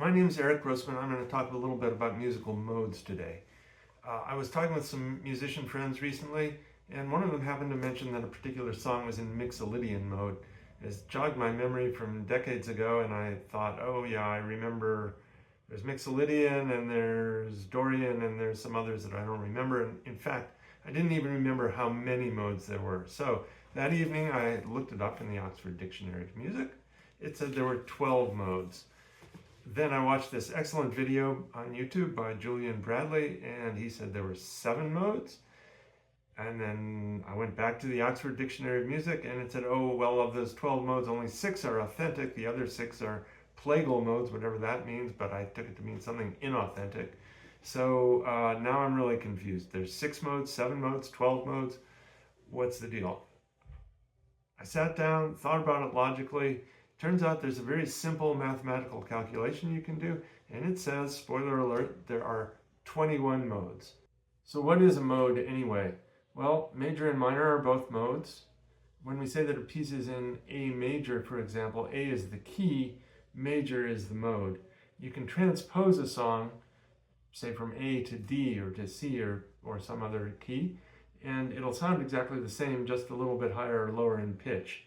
My name is Eric Grossman. I'm going to talk a little bit about musical modes today. I was talking with some musician friends recently, and one of them happened to mention that a particular song was in Mixolydian mode. It jogged my memory from decades ago, and I thought, oh yeah, I remember there's Mixolydian, and there's Dorian, and there's some others that I don't remember. And in fact, I didn't even remember how many modes there were. So that evening, I looked it up in the Oxford Dictionary of Music. It said there were 12 modes. Then I watched this excellent video on YouTube by Julian Bradley, and he said there were 7 modes. And then I went back to the Oxford Dictionary of Music, and it said, oh, well, of those 12 modes, only 6 are authentic. The other 6 are plagal modes, whatever that means, but I took it to mean something inauthentic. So now I'm really confused. There's 6 modes, 7 modes, 12 modes. What's the deal? I sat down, thought about it logically. Turns out there's a very simple mathematical calculation you can do, and it says, spoiler alert, there are 21 modes. So what is a mode anyway? Well, major and minor are both modes. When we say that a piece is in A major, for example, A is the key, major is the mode. You can transpose a song, say from A to D or to C or some other key, and it'll sound exactly the same, just a little bit higher or lower in pitch.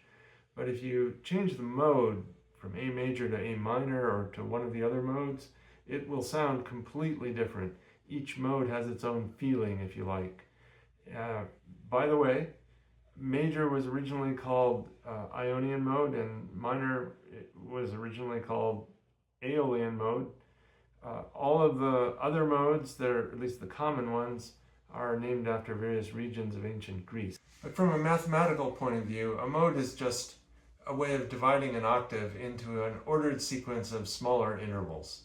But if you change the mode from A major to A minor or to one of the other modes, it will sound completely different. Each mode has its own feeling, if you like. By the way, major was originally called Ionian mode, and minor was originally called Aeolian mode. All of the other modes, at least the common ones, are named after various regions of ancient Greece. But from a mathematical point of view, a mode is just a way of dividing an octave into an ordered sequence of smaller intervals.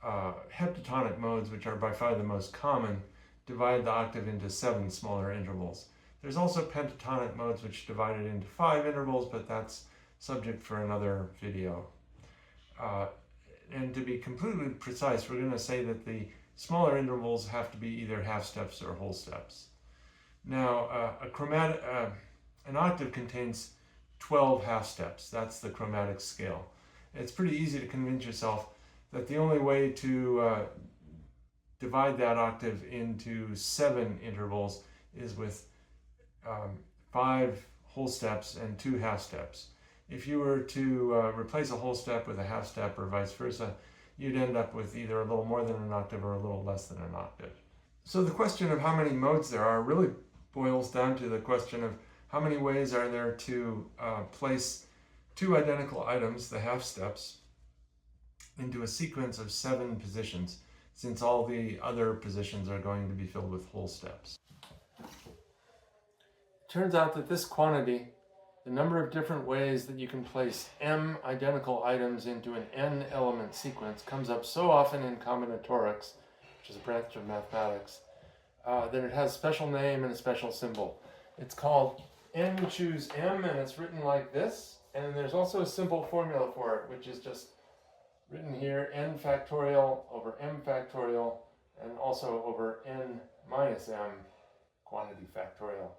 Heptatonic modes, which are by far the most common, divide the octave into 7 smaller intervals. There's also pentatonic modes which divide it into 5 intervals, but that's subject for another video. And to be completely precise, we're going to say that the smaller intervals have to be either half steps or whole steps. Now, an octave contains 12 half steps. That's the chromatic scale. It's pretty easy to convince yourself that the only way to divide that octave into 7 intervals is with 5 whole steps and 2 half steps. If you were to replace a whole step with a half step or vice versa, you'd end up with either a little more than an octave or a little less than an octave. So the question of how many modes there are really boils down to the question of how many ways are there to place 2 identical items, the half steps, into a sequence of 7 positions, since all the other positions are going to be filled with whole steps. It turns out that this quantity, the number of different ways that you can place m identical items into an n element sequence, comes up so often in combinatorics, which is a branch of mathematics, that it has a special name and a special symbol. It's called n choose m, and it's written like this, and there's also a simple formula for it, which is just written here, n factorial over m factorial, and also over n minus m quantity factorial.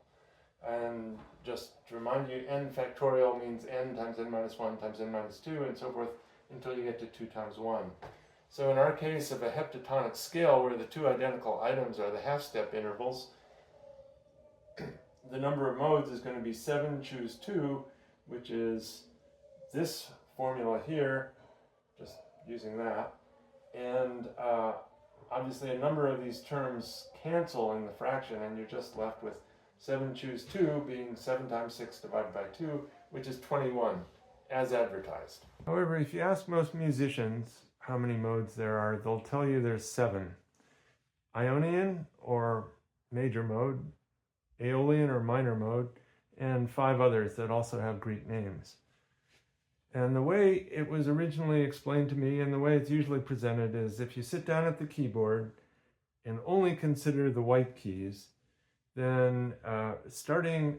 And just to remind you, n factorial means n times n minus 1 times n minus 2, and so forth, until you get to 2 times 1. So in our case of a heptatonic scale, where the 2 identical items are the half-step intervals, the number of modes is going to be 7 choose 2, which is this formula here, just using that. And obviously a number of these terms cancel in the fraction, and you're just left with 7 choose 2 being 7 times 6 divided by 2, which is 21, as advertised. However, if you ask most musicians how many modes there are, they'll tell you there's 7. Ionian, or major mode, Aeolian or minor mode, and 5 others that also have Greek names. And the way it was originally explained to me, and the way it's usually presented, is if you sit down at the keyboard and only consider the white keys, then starting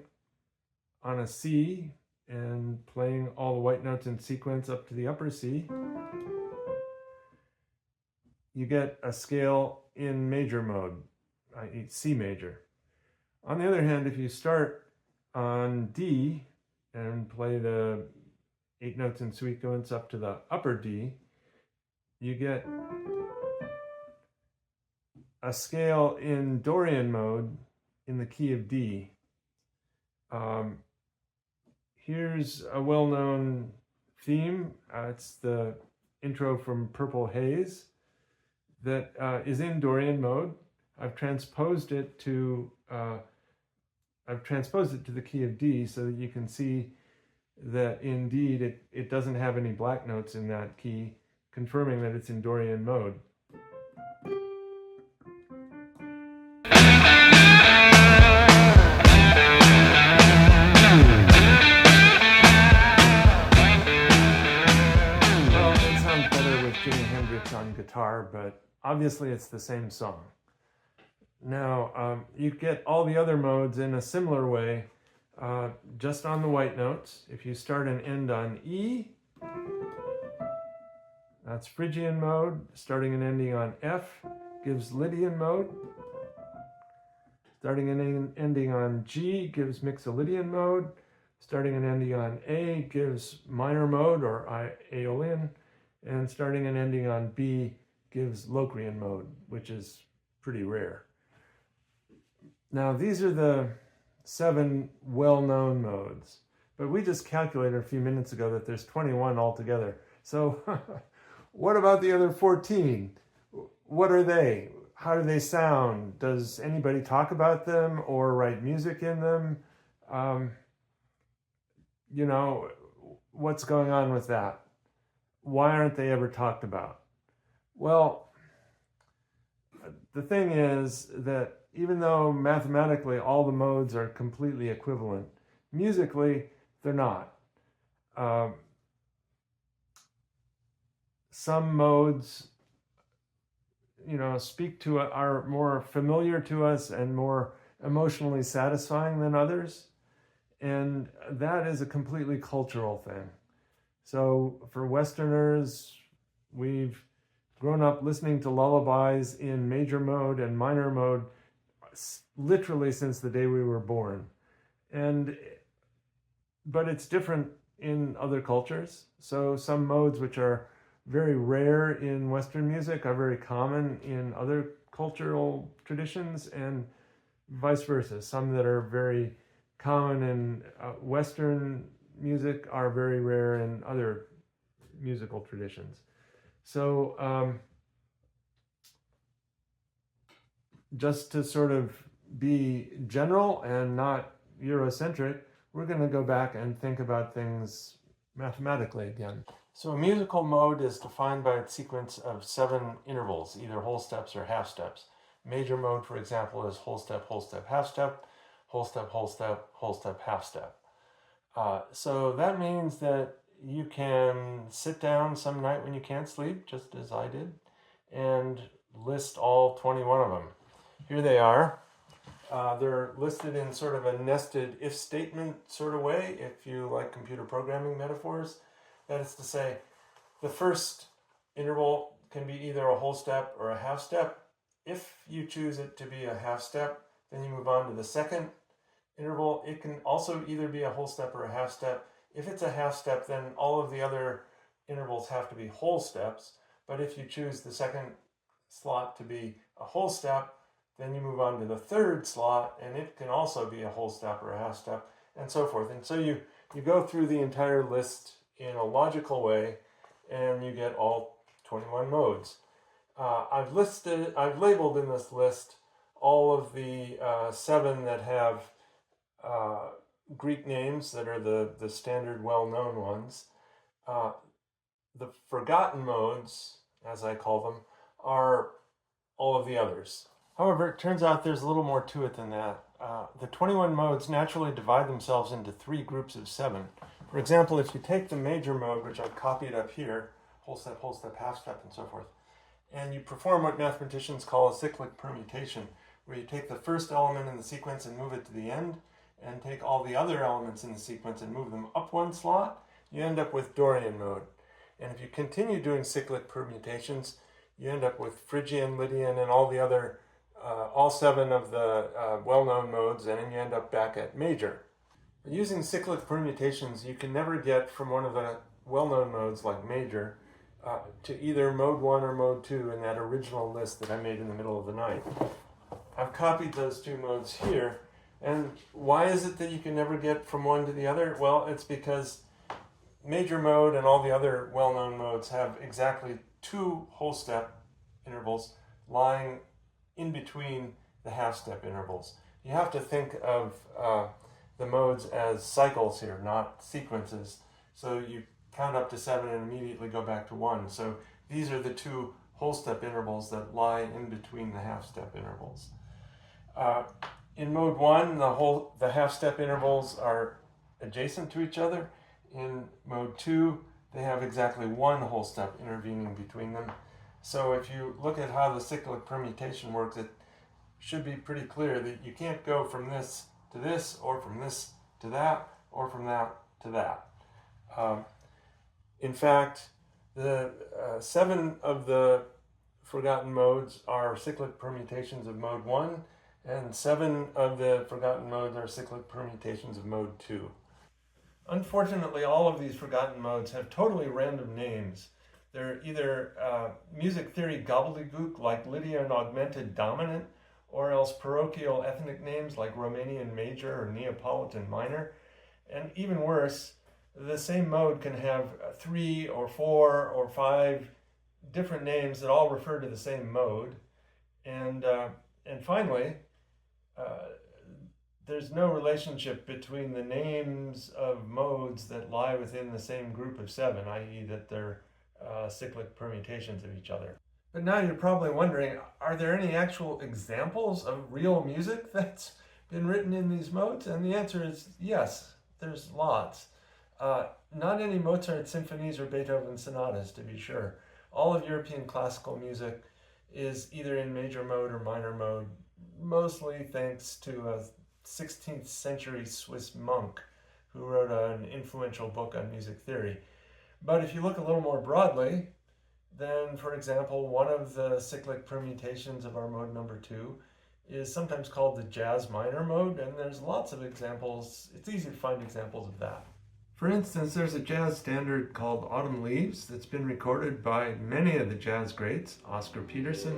on a C and playing all the white notes in sequence up to the upper C, you get a scale in major mode, i.e. C major. On the other hand, if you start on D and play the 8 notes in sequence up to the upper D, you get a scale in Dorian mode in the key of D. Here's a well-known theme. It's the intro from Purple Haze that is in Dorian mode. I've transposed it to the key of D so that you can see that indeed it doesn't have any black notes in that key, confirming that it's in Dorian mode. Well, it sounds better with Jimi Hendrix on guitar, but obviously it's the same song. Now, you get all the other modes in a similar way, just on the white notes. If you start and end on E, that's Phrygian mode. Starting and ending on F gives Lydian mode. Starting and ending on G gives Mixolydian mode. Starting and ending on A gives minor mode or Aeolian. And starting and ending on B gives Locrian mode, which is pretty rare. Now, these are the 7 well-known modes, but we just calculated a few minutes ago that there's 21 altogether. So what about the other 14? What are they? How do they sound? Does anybody talk about them or write music in them? You know, what's going on with that? Why aren't they ever talked about? Well, the thing is that even though mathematically all the modes are completely equivalent, musically they're not. Some modes, you know, are more familiar to us and more emotionally satisfying than others, and that is a completely cultural thing. So for Westerners, we've grown up listening to lullabies in major mode and minor mode literally since the day we were born. But it's different in other cultures. So some modes which are very rare in Western music are very common in other cultural traditions, and vice versa. Some that are very common in Western music are very rare in other musical traditions. So just to sort of be general and not Eurocentric, we're going to go back and think about things mathematically again. So a musical mode is defined by its sequence of 7 intervals, either whole steps or half steps. Major mode, for example, is whole step, half step, whole step, whole step, half step. So that means that you can sit down some night when you can't sleep, just as I did, and list all 21 of them. Here they are. They're listed in sort of a nested if statement sort of way, if you like computer programming metaphors. That is to say, the first interval can be either a whole step or a half step. If you choose it to be a half step, then you move on to the second interval. It can also either be a whole step or a half step. If it's a half step, then all of the other intervals have to be whole steps. But if you choose the second slot to be a whole step, then you move on to the third slot, and it can also be a whole step or a half step, and so forth. And so you go through the entire list in a logical way, and you get all 21 modes. I've labeled in this list all of the 7 that have Greek names that are the standard well-known ones. The forgotten modes, as I call them, are all of the others. However, it turns out there's a little more to it than that. The 21 modes naturally divide themselves into 3 groups of 7. For example, if you take the major mode, which I've copied up here, whole step, half step, and so forth, and you perform what mathematicians call a cyclic permutation, where you take the first element in the sequence and move it to the end, and take all the other elements in the sequence and move them up 1 slot, you end up with Dorian mode. And if you continue doing cyclic permutations, you end up with Phrygian, Lydian, and all the other all 7 of the well-known modes, and then you end up back at major. Using cyclic permutations, you can never get from one of the well-known modes like major to either mode 1 or mode 2 in that original list that I made in the middle of the night. I've copied those two modes here. And why is it that you can never get from one to the other? Well, it's because major mode and all the other well-known modes have exactly two whole step intervals lying in between the half-step intervals. You have to think of the modes as cycles here, not sequences. So you count up to 7 and immediately go back to 1. So these are the two whole step intervals that lie in between the half-step intervals. In mode 1, the half-step intervals are adjacent to each other. In mode 2, they have exactly one whole step intervening between them. So if you look at how the cyclic permutation works, it should be pretty clear that you can't go from this to this, or from this to that, or from that to that. In fact, the 7 of the forgotten modes are cyclic permutations of mode 1, and 7 of the forgotten modes are cyclic permutations of mode 2. Unfortunately, all of these forgotten modes have totally random names. They're either music theory gobbledygook like Lydian augmented dominant, or else parochial ethnic names like Romanian major or Neapolitan minor. And even worse, the same mode can have 3 or 4 or 5 different names that all refer to the same mode. And finally, there's no relationship between the names of modes that lie within the same group of 7, i.e. that they're cyclic permutations of each other. But now you're probably wondering, are there any actual examples of real music that's been written in these modes? And the answer is yes, there's lots. Not any Mozart symphonies or Beethoven sonatas, to be sure. All of European classical music is either in major mode or minor mode, mostly thanks to a 16th century Swiss monk who wrote an influential book on music theory. But if you look a little more broadly, then, for example, one of the cyclic permutations of our mode number 2 is sometimes called the jazz minor mode, and there's lots of examples. It's easy to find examples of that. For instance, there's a jazz standard called Autumn Leaves that's been recorded by many of the jazz greats, Oscar Peterson,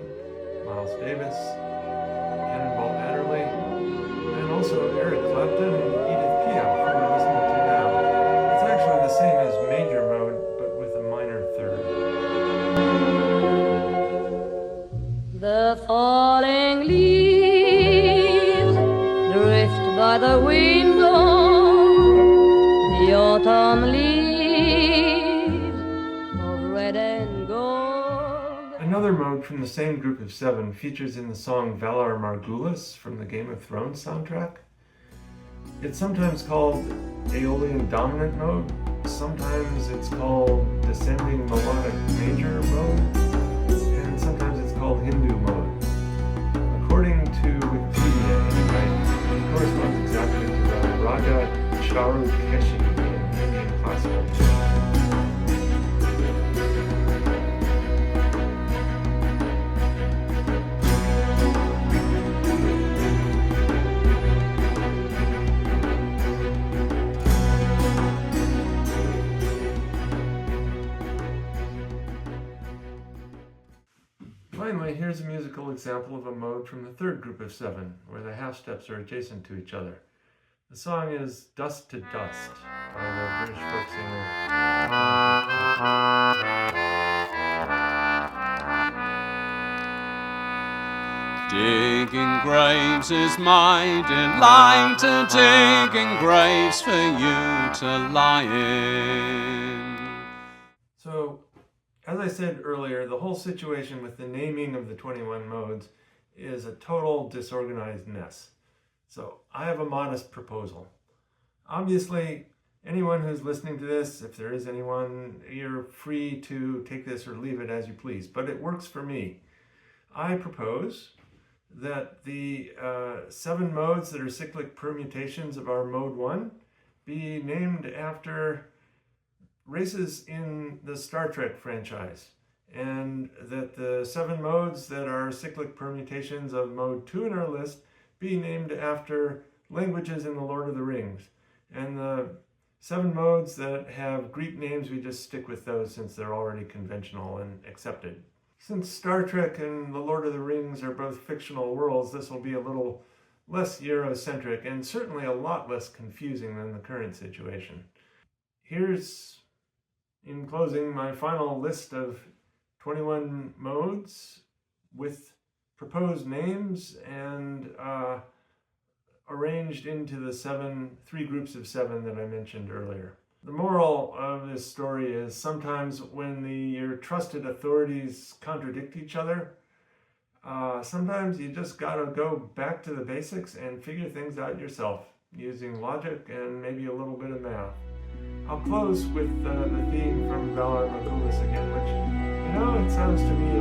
Miles Davis, Cannonball Adderley, and also Eric Clapton and Edith Piaf, who we're listening to now. It's actually the same as major mode, but with a minor third. The falling leaves drift by the window, the autumn leaves of red and gold. Another mode from the same group of 7 features in the song Valar Morghulis from the Game of Thrones soundtrack. It's sometimes called Aeolian dominant mode, sometimes it's called descending melodic major mode, and sometimes it's called Hindu mode. According to Wikipedia, it corresponds exactly to the Raga Charukeshi in Indian classical music. Finally, here's a musical example of a mode from the third group of 7, where the half steps are adjacent to each other. The song is Dust to Dust by the British folk singer. Digging graves is my delight, digging graves for you to lie in. So, as I said earlier, the whole situation with the naming of the 21 modes is a total disorganized mess. So I have a modest proposal. Obviously, anyone who's listening to this, if there is anyone, you're free to take this or leave it as you please, but it works for me. I propose that the 7 modes that are cyclic permutations of our mode 1 be named after races in the Star Trek franchise, and that the 7 modes that are cyclic permutations of mode 2 in our list be named after languages in the Lord of the Rings, and the 7 modes that have Greek names. We just stick with those since they're already conventional and accepted. Since Star Trek and The Lord of the Rings are both fictional worlds, this will be a little less Eurocentric and certainly a lot less confusing than the current situation. Here's, in closing, my final list of 21 modes with proposed names and arranged into the 3 groups of 7 that I mentioned earlier. The moral of this story is sometimes when your trusted authorities contradict each other, sometimes you just gotta go back to the basics and figure things out yourself using logic and maybe a little bit of math. I'll close with the theme from Valar Morghulis again, which, it sounds to me